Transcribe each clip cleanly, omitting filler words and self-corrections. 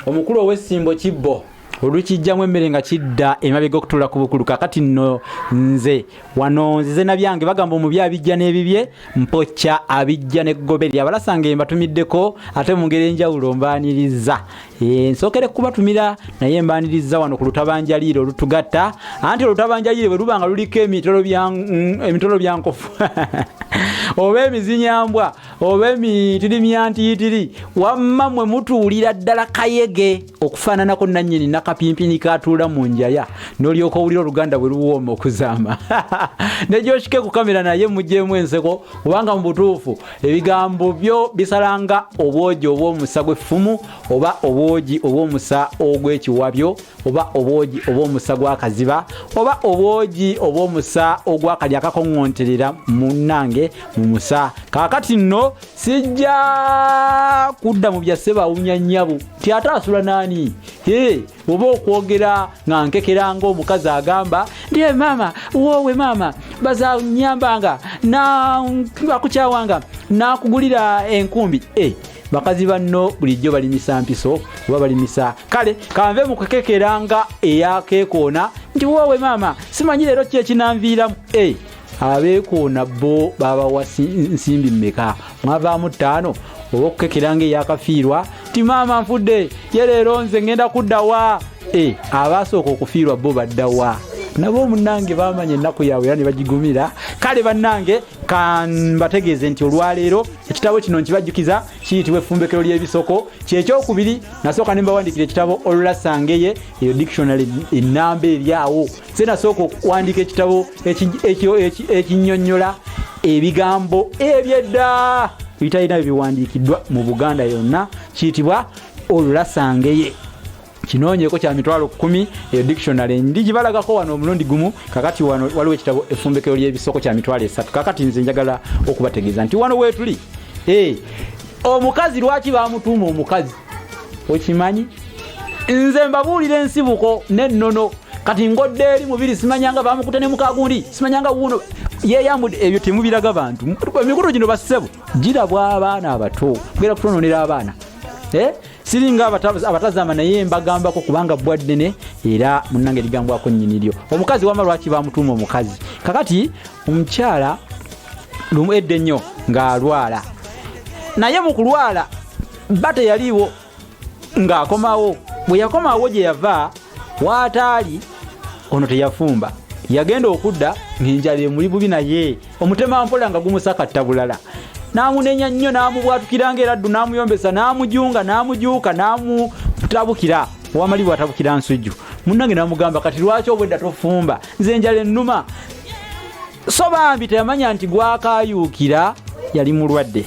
omukulu ow'essimbo Kibbo olukijjamu emmere nga kidda emabega okutula ku bukulu kakati nno nze wano nzize na byange bagamba omubi abijja n'ebibye mpokya abijja n'eggoberi abalasangeye mbatumiddeko ate mu ngeri enjawulo mbaaniriza nsookere kubatumira naye mbaaniriza wano ku lutabanjaliire olutugatta anti olutabanjaliire bwe luba nga luliko emitolo bya nkofu oba emizinyambwa oba emitirimyantiyitiri wamma mwe mutuulira ddala kayege okufaananako nannyini nakapimpini katuula mu njaya n'olyoka owulira oluganda bwe luwooma okuzaama nejoshike ku kamera naye mugjeemu enseko kubanga mu butuufu ebigambo byo bisalanga obwogi obw'omusa gw'effumu oba obwogi obw'omusa ogw'ekiwabyo oba obwogi obw'omusa gw'akaziba oba obwogi obw'omusa ogw'akali akakoŋŋonterera munnange mu musa kaakati nno sijja kudda mu bya Ssebawunya nnyabo ti ate asula naani oba okwogera nga nkekera ng'omukazi agamba ndiye maama wowe maama baza nyambanga bakukyawanga nakugulira enkumbi bakazi banno bulijjo balimisa mpiso oba balimisa kale kanve mu kukekeranga eyakeekoona nti wowe maama simanyi leero ki ekinanviiramu abeekoona bo babawa nsimbi mmeka mwavaamu 5 oba okukekeranga eyakafiirwa ti maama nfudde ye leero nze ngenda kuddawa abaasooka okufiirwa bo baddawa nabo munnange bamanya ennaku yaabwe era ne bagigumira kale bannange kambategeeze nti olwaleero ekitabo kino nkibajjukiza kiyitibwa effumbekero ly'ebisoko kyekyokubiri nasooka ne mbawandikira ekitabo olulasangeye eyo dictionary ennamba eryawo se nasooka okuwandiika ekitabo ekinnyonnyola ebigambo ebyedda bitalina biwandiikiddwa mu Buganda yonna kiyitibwa olulasangeye kinoonyeko kya mitwalo 10 eyo dictionary ndigibalagako wano omulundi gumu kakati wano waliwo ekitabo effumbekero ly'ebisoko kya mitwalo 3 kakati nze njagala okubategeeza nti wano weetuli omukazi lwaki bamutuuma omukazi okimanyi nze mbabuulira ensibuko n'ennono kati ngodde eri mubiri simanyanga bamukute ne mukagundi simanyanga wuno yeyambudde ebyo temubiraga bantu emikutu gino bassebo girabwa abaana abato gera kutononera abaana siringa abatazama naye mbagambako kubanga bwaddene era munnange ligambwako nnyiniryo omukazi wama lwaki bamutuuma omukazi kakati omukyala lumu edde nnyo ng'alwala naye mu kulwala bate yaliiwo ng'akomawo bwe yakomawo gye yava waataali ono teyafumba yagenda okudda ng'enjala emuli bubi naye omutema mpola nga gumusakatta bulala namunenya nnyo namubwatukiranga era ddu namuyombesa namujunga namujuuka namutabukira owamalibu atabukira nsujju munnange namugamba kati lwaki obwedda tofumba nze enjala ennuma so bambi teyamanya nti gwakayuukira yali mulwadde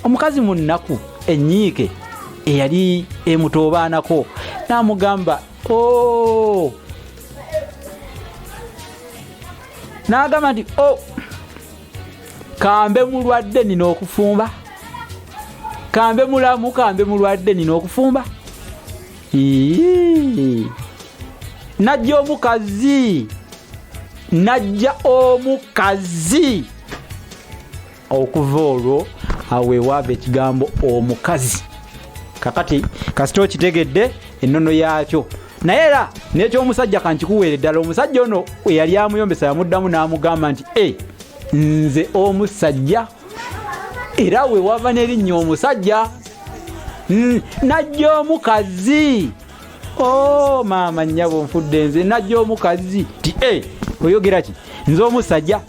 omukazi mu nnaku enyiike eyali emutoobaanako namugamba n'agamba nti kambe mulwadde nina okufumba kambe mulamu kambe mulwadde nina okufumba najja omukazi okuva olwo aweewaava ekigambo omukazi kakati kasita okitegedde ennono yaakyo naye era n'ekyomusajja kankikuweere ddala omusajja ono eyali amuyombesa yamuddamu n'amugamba nti nze omusajja era we wava n'erinnya omusajja najja omukazi maama nnyabo nfudde nze najja omukazi ti oyogera ki nze omusajja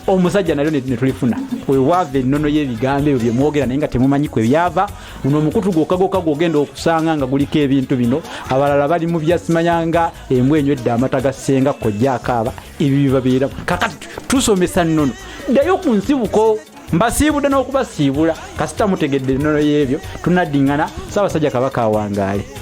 omusajja nalyo ne tulifuna wewaava ennono y'ebigambo ebyo bye mwogera naye nga temumanyi kwe byava guno omukutu gwokka gwogenda okusanga nga guliko ebintu bino abalala bali mu byasimanyanga embwa enywedde amata gassenga kojja akaaba ebyo bibabeera kakati tusomesa nnono ddayo ku nsibuko mbasiibudde n'okubasiibula kasita mutegedde ennono y'ebyo tunaddiŋŋana Ssaabasajja Kabaka awangaale.